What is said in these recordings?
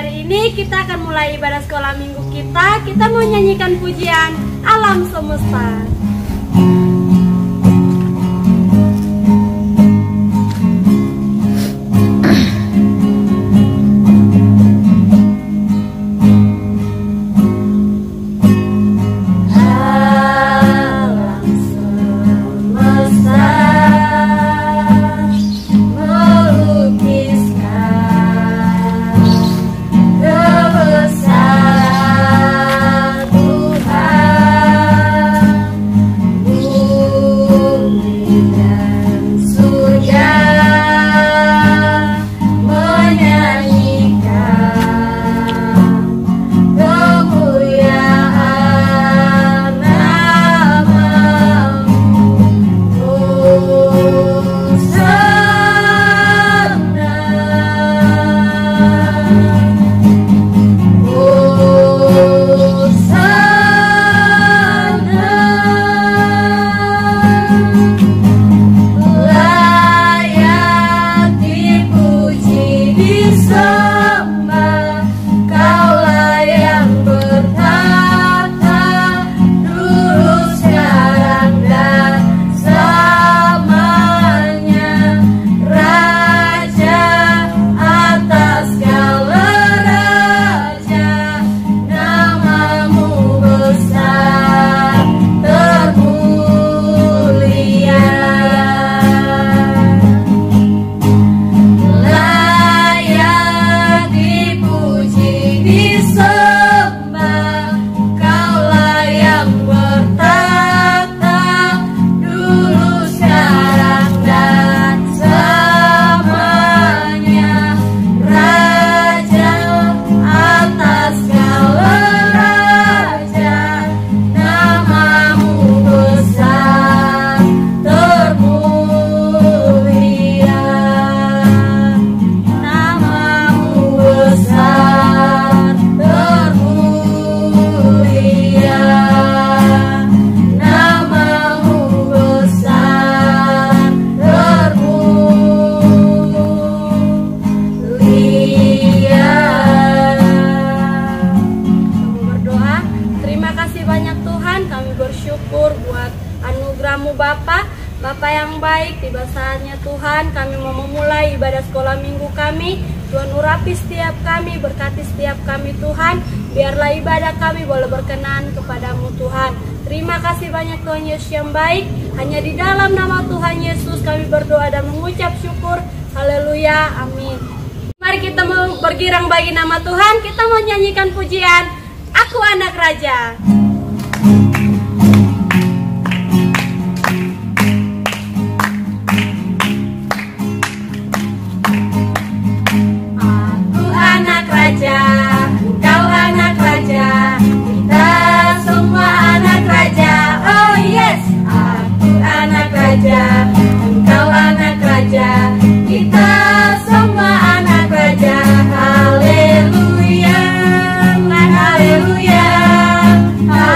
hari ini kita akan mulai ibadah sekolah minggu kita. Kita mau nyanyikan pujian Alam Semesta. Bapa yang baik, tiba saatnya Tuhan kami mau memulai ibadah sekolah minggu kami. Tuhan urapi setiap kami, berkati setiap kami Tuhan. Biarlah ibadah kami boleh berkenan kepadamu Tuhan. Terima kasih banyak Tuhan Yesus yang baik. Hanya di dalam nama Tuhan Yesus kami berdoa dan mengucap syukur. Haleluya, amin. Mari kita mau bergirang bagi nama Tuhan. Kita mau nyanyikan pujian Aku Anak Raja. Engkau anak raja, kita semua anak raja. Oh yes, aku anak raja, engkau anak raja, kita semua anak raja. Haleluya, haleluya, haleluya.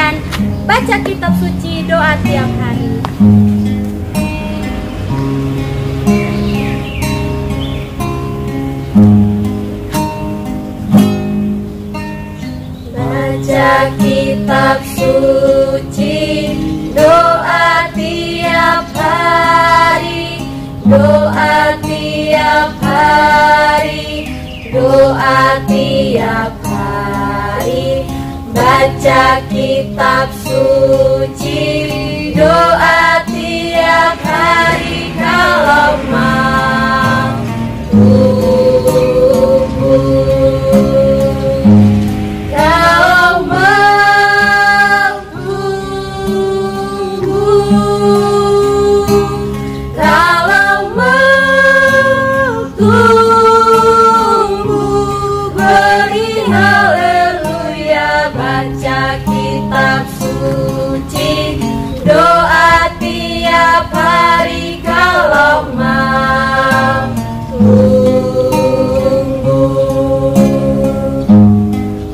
pujian, baca kitab suci, doa tiap hari. Baca kitab suci, doa tiap hari, doa tiap hari, doa tiap hari. Baca kitab suci, doa tiap hari kalau mau tumbuh. Kalau mau tumbuh, kalau mau tumbuh, beri haleluya. Baca kitab suci, doa tiap hari kalau mau tumbuh.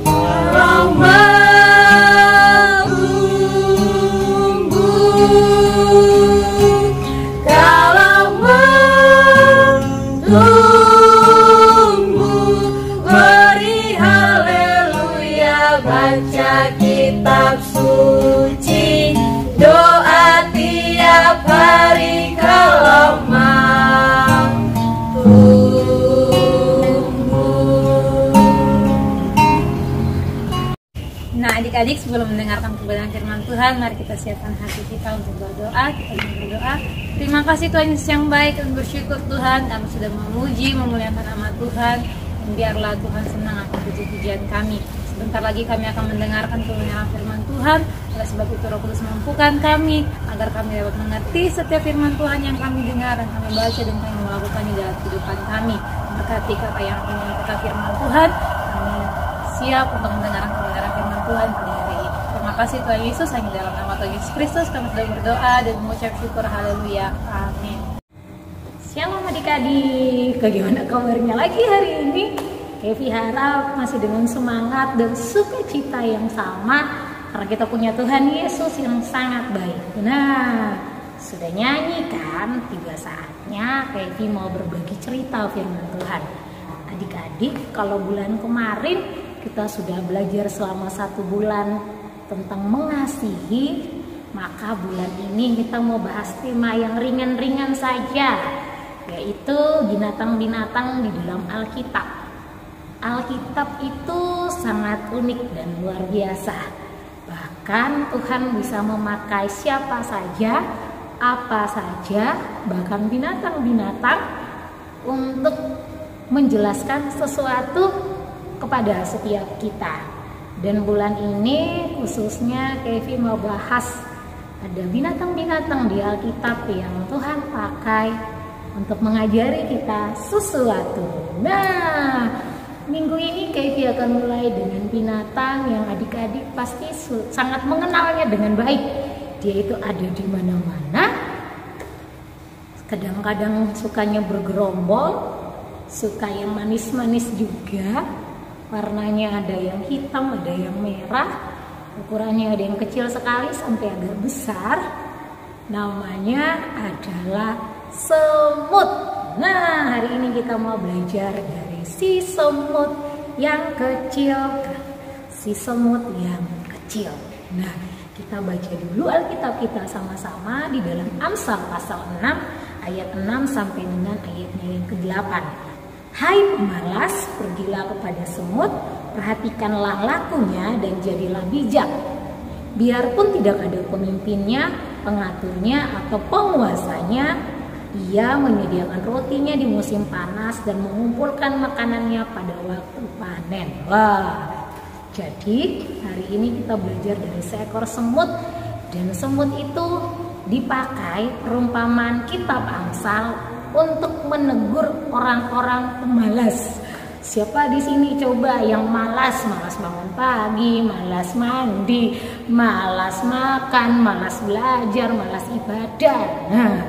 Kalau mau tumbuh, kalau mau tumbuh, beri haleluya. Baca kitab suci, doa tiap hari kalau mau tumbuh. Nah, adik-adik, sebelum mendengarkan kebenaran firman Tuhan, mari kita siapkan hati kita untuk berdoa. Kita berdoa. Terima kasih Tuhan Yesus yang baik, dan bersyukur Tuhan kami sudah memuji, memuliakan nama Tuhan. Dan biarlah Tuhan senang akan puji-pujian kami. Sebentar lagi kami akan mendengarkan kebenaran firman Tuhan. Oleh sebab itu Roh Kudus mampukan kami agar kami dapat mengerti setiap firman Tuhan yang kami dengar dan kami baca dan kami melakukannya dalam kehidupan kami. Berkati kata yang akan menyampaikan firman Tuhan, kami siap untuk mendengarkan kebenaran firman Tuhan pada hari ini. Terima kasih Tuhan Yesus, hanya dalam nama Tuhan Yesus Kristus kami sudah berdoa dan mengucap syukur. Haleluya, amin. Shalom adik-adik, bagaimana kabarnya lagi hari ini? Kevi harap masih dengan semangat dan sukacita yang sama, karena kita punya Tuhan Yesus yang sangat baik. Nah, sudah nyanyi kan? Tiba saatnya Kevi mau berbagi cerita firman Tuhan. Adik-adik, kalau bulan kemarin kita sudah belajar selama 1 bulan tentang mengasihi, maka bulan ini kita mau bahas tema yang ringan-ringan saja, yaitu binatang-binatang di dalam Alkitab. Alkitab itu sangat unik dan luar biasa. Bahkan Tuhan bisa memakai siapa saja, apa saja, bahkan binatang-binatang untuk menjelaskan sesuatu kepada setiap kita. Dan bulan ini khususnya Kevi mau bahas ada binatang-binatang di Alkitab yang Tuhan pakai untuk mengajari kita sesuatu. Nah, minggu ini Kevi akan mulai dengan binatang yang adik-adik pasti sangat mengenalnya dengan baik. Dia itu ada di mana-mana. Kadang-kadang sukanya bergerombol, suka yang manis-manis juga. Warnanya ada yang hitam, ada yang merah. Ukurannya ada yang kecil sekali sampai agak besar. Namanya adalah semut. Nah, hari ini kita mau belajar dari si semut yang kecil, si semut yang kecil. Nah, kita baca dulu Alkitab kita sama-sama di dalam Amsal pasal 6 ayat 6 sampai dengan ayatnya yang ke-8. Hai pemalas, pergilah kepada semut, perhatikanlah lakunya dan jadilah bijak. Biarpun tidak ada pemimpinnya, pengaturnya atau penguasanya, ia menyediakan rotinya di musim panas dan mengumpulkan makanannya pada waktu panen. Wah, jadi hari ini kita belajar dari seekor semut, dan semut itu dipakai perumpamaan kitab Amsal untuk menegur orang-orang pemalas. Siapa di sini coba yang malas bangun pagi, malas mandi, malas makan, malas belajar, malas ibadah? Nah,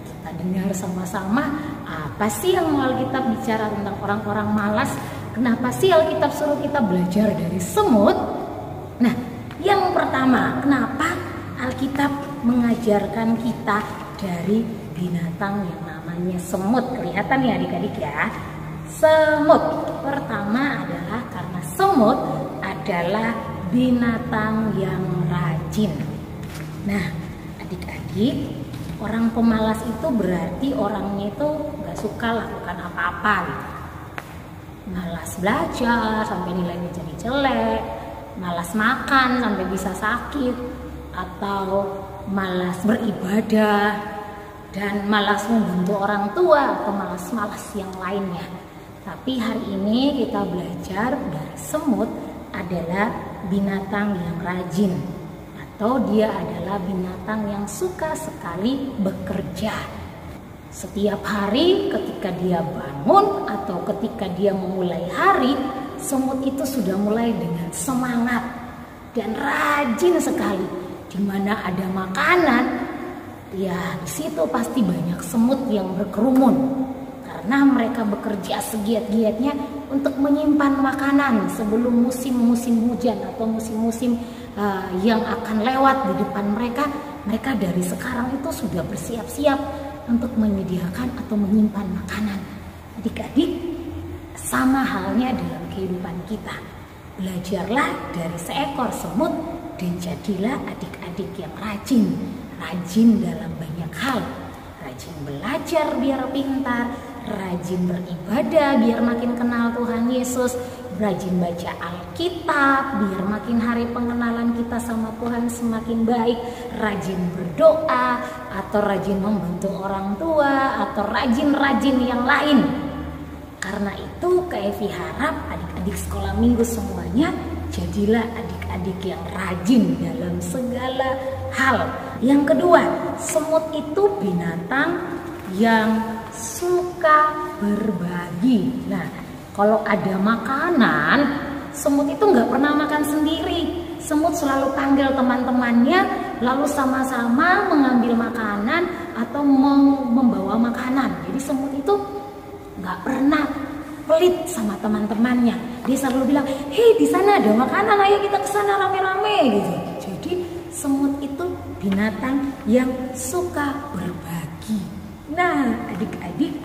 kita dengar sama-sama apa sih yang Alkitab bicara tentang orang-orang malas? Kenapa sih Alkitab suruh kita belajar dari semut? Nah, Yang pertama, kenapa Alkitab mengajarkan kita dari binatang yang namanya semut? Kelihatan ya adik-adik ya. Semut pertama adalah karena semut adalah binatang yang rajin. Nah adik-adik, orang pemalas itu berarti orangnya itu gak suka lakukan apa-apa gitu. Malas belajar sampai nilainya jadi jelek, malas makan sampai bisa sakit, atau malas beribadah, dan malas membantu orang tua, atau malas-malas yang lainnya. Tapi hari ini kita belajar dari semut adalah binatang yang rajin, atau dia adalah binatang yang suka sekali bekerja. Setiap hari ketika dia bangun atau ketika dia memulai hari, semut itu sudah mulai dengan semangat dan rajin sekali. Di mana ada makanan, ya di situ pasti banyak semut yang berkerumun. Karena mereka bekerja segiat-giatnya untuk menyimpan makanan sebelum musim-musim hujan atau musim-musim yang akan lewat di depan mereka. Mereka dari sekarang itu sudah bersiap-siap untuk menyediakan atau menyimpan makanan. Adik-adik, sama halnya dalam kehidupan kita. Belajarlah dari seekor semut dan jadilah adik-adik yang rajin. Rajin dalam banyak hal. Rajin belajar biar pintar, rajin beribadah biar makin kenal Tuhan Yesus, rajin baca Alkitab biar makin hari pengenalan kita sama Tuhan semakin baik, rajin berdoa atau rajin membantu orang tua atau rajin-rajin yang lain. Karena itu KFI harap adik-adik sekolah minggu semuanya jadilah adik-adik yang rajin dalam segala hal. Yang kedua, semut itu binatang yang suka berbagi. Nah, kalau ada makanan, semut itu nggak pernah makan sendiri. Semut selalu panggil teman-temannya, lalu sama-sama mengambil makanan atau membawa makanan. Jadi semut itu nggak pernah pelit sama teman-temannya. Dia selalu bilang, hei di sana ada makanan, ayo kita ke sana rame-rame gitu. Jadi semut itu binatang yang suka berbagi. Nah adik-adik,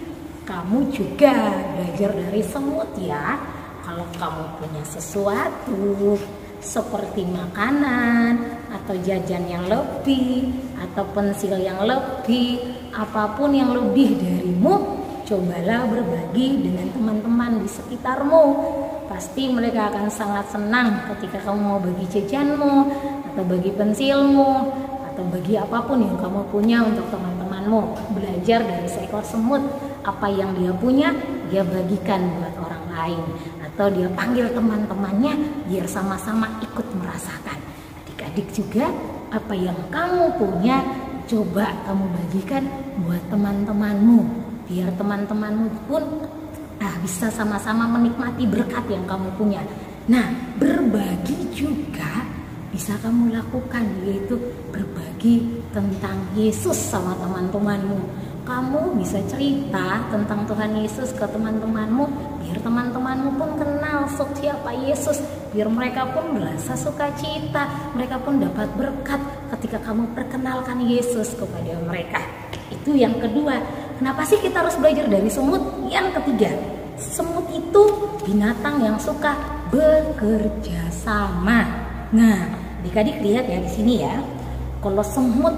kamu juga belajar dari semut ya. Kalau kamu punya sesuatu seperti makanan atau jajan yang lebih atau pensil yang lebih, apapun yang lebih darimu, cobalah berbagi dengan teman-teman di sekitarmu. Pasti mereka akan sangat senang ketika kamu mau bagi jajanmu atau bagi pensilmu atau bagi apapun yang kamu punya untuk teman-temanmu. Belajar dari seekor semut, apa yang dia punya dia bagikan buat orang lain, atau dia panggil teman-temannya biar sama-sama ikut merasakan. Adik-adik juga, apa yang kamu punya coba kamu bagikan buat teman-temanmu, biar teman-temanmu pun bisa sama-sama menikmati berkat yang kamu punya. Nah, berbagi juga bisa kamu lakukan, yaitu berbagi tentang Yesus sama teman-temanmu. Kamu bisa cerita tentang Tuhan Yesus ke teman-temanmu, biar teman-temanmu pun kenal siapa Yesus, biar mereka pun merasa sukacita, mereka pun dapat berkat ketika kamu perkenalkan Yesus kepada mereka. Itu yang kedua. Kenapa sih kita harus belajar dari semut? Yang ketiga, semut itu binatang yang suka bekerja sama. Nah, adik-adik lihat ya di sini ya. Kalau semut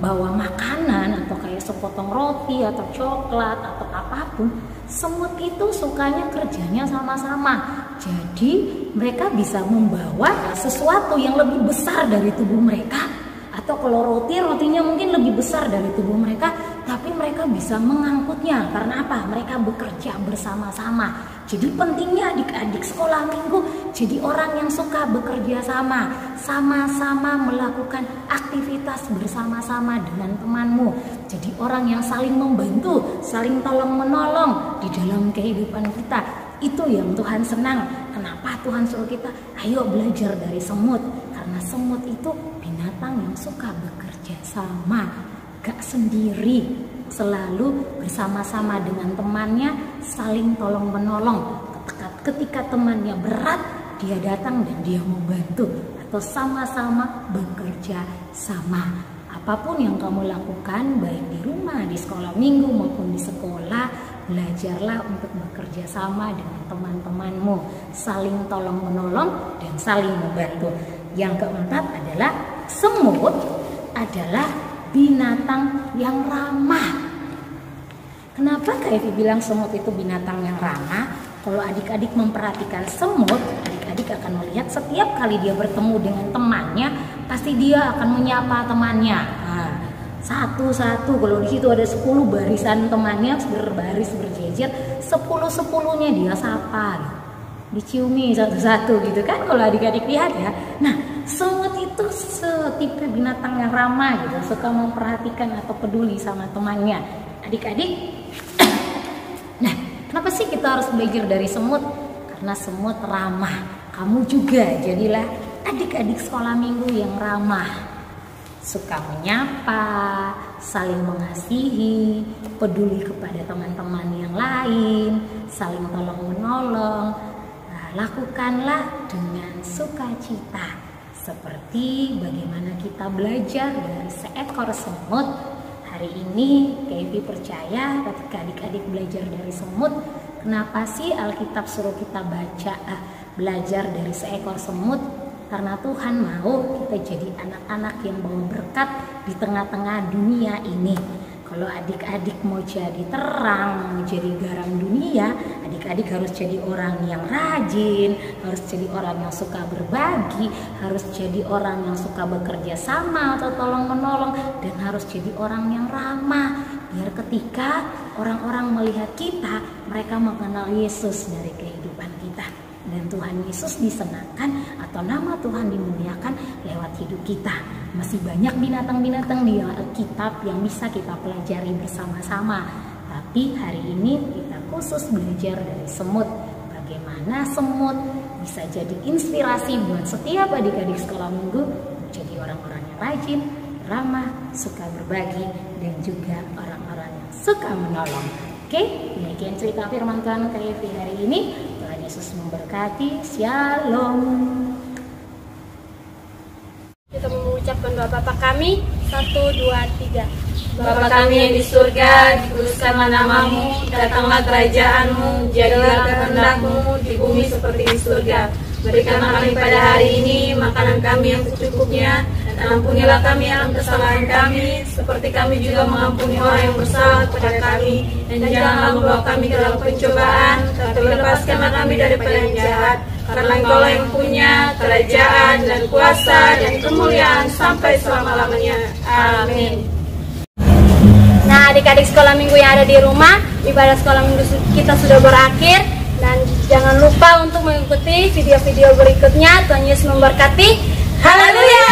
bawa makanan atau kayak sepotong roti atau coklat atau apapun, semut itu sukanya kerjanya sama-sama. Jadi mereka bisa membawa sesuatu yang lebih besar dari tubuh mereka, atau kalau rotinya mungkin lebih besar dari tubuh mereka, tapi mereka bisa mengangkutnya. Karena apa? Mereka bekerja bersama-sama. Jadi pentingnya adik-adik sekolah minggu jadi orang yang suka bekerja sama-sama melakukan aktivitas bersama-sama dengan temanmu. Jadi orang yang saling membantu, saling tolong menolong di dalam kehidupan kita. Itu yang Tuhan senang. Kenapa Tuhan suruh kita ayo belajar dari semut? Karena semut itu binatang yang suka bekerja sama, gak sendiri, selalu bersama-sama dengan temannya, saling tolong menolong. Ketika temannya berat, dia datang dan dia membantu. atau sama-sama bekerja sama. Apapun yang kamu lakukan, baik di rumah, di sekolah minggu maupun di sekolah, belajarlah untuk bekerja sama dengan teman-temanmu, saling tolong menolong dan saling membantu. Yang keempat adalah semut adalah binatang yang ramah. Kenapa Kak Evi bilang semut itu binatang yang ramah? Kalau adik-adik memperhatikan semut, adik-adik akan melihat setiap kali dia bertemu dengan temannya, pasti dia akan menyapa temannya. Nah, satu-satu, kalau di situ ada 10 barisan temannya berbaris berjejer, 10-10-nya dia sapa, diciumi satu-satu gitu kan kalau adik-adik lihat ya. Nah, semut itu setipe binatang yang ramah gitu, suka memperhatikan atau peduli sama temannya. Adik-adik, nah kenapa sih kita harus belajar dari semut? Karena semut ramah. Kamu juga jadilah adik-adik sekolah minggu yang ramah, suka menyapa, saling mengasihi, peduli kepada teman-teman yang lain, saling tolong menolong. Nah, lakukanlah dengan sukacita, seperti bagaimana kita belajar dari seekor semut. Hari ini Kak Evi percaya ketika adik-adik belajar dari semut, kenapa sih Alkitab suruh kita belajar dari seekor semut? Karena Tuhan mau kita jadi anak-anak yang bawa berkat di tengah-tengah dunia ini. Kalau adik-adik mau jadi terang, mau jadi garam dunia, adik-adik harus jadi orang yang rajin, harus jadi orang yang suka berbagi, harus jadi orang yang suka bekerja sama atau tolong menolong, dan harus jadi orang yang ramah. Biar ketika orang-orang melihat kita, mereka mengenal Yesus dari kehidupan kita. Dan Tuhan Yesus disenangkan atau nama Tuhan dimuliakan lewat hidup kita. Masih banyak binatang-binatang di Alkitab yang bisa kita pelajari bersama-sama. Tapi hari ini kita khusus belajar dari semut. Bagaimana semut bisa jadi inspirasi buat setiap adik-adik sekolah minggu menjadi orang-orang yang rajin, ramah, suka berbagi, dan juga orang-orang yang suka menolong. Oke, demikian cerita firman Tuhan Kak Evi hari ini. Tuhan Yesus memberkati. Shalom. Kita mengucapkan doa Bapa kami. 1, 2, 3. Bapa kami yang di surga, dikuduskanlah namamu, datanglah kerajaanmu, jadilah kehendak-mu di bumi seperti di surga. Berikanlah kami pada hari ini makanan kami yang secukupnya, dan ampunilah kami akan kesalahan kami, seperti kami juga mengampuni orang yang bersalah kepada kami. Dan janganlah membawa kami ke dalam pencobaan, tapi lepaskanlah kami daripada yang jahat. Karena Engkaulah yang punya kerajaan dan kuasa dan kemuliaan sampai selama-lamanya. Amin. Nah, adik-adik sekolah minggu yang ada di rumah, ibadah sekolah minggu kita sudah berakhir. Dan jangan lupa untuk mengikuti video-video berikutnya. Tuhan Yesus memberkati. Haleluya!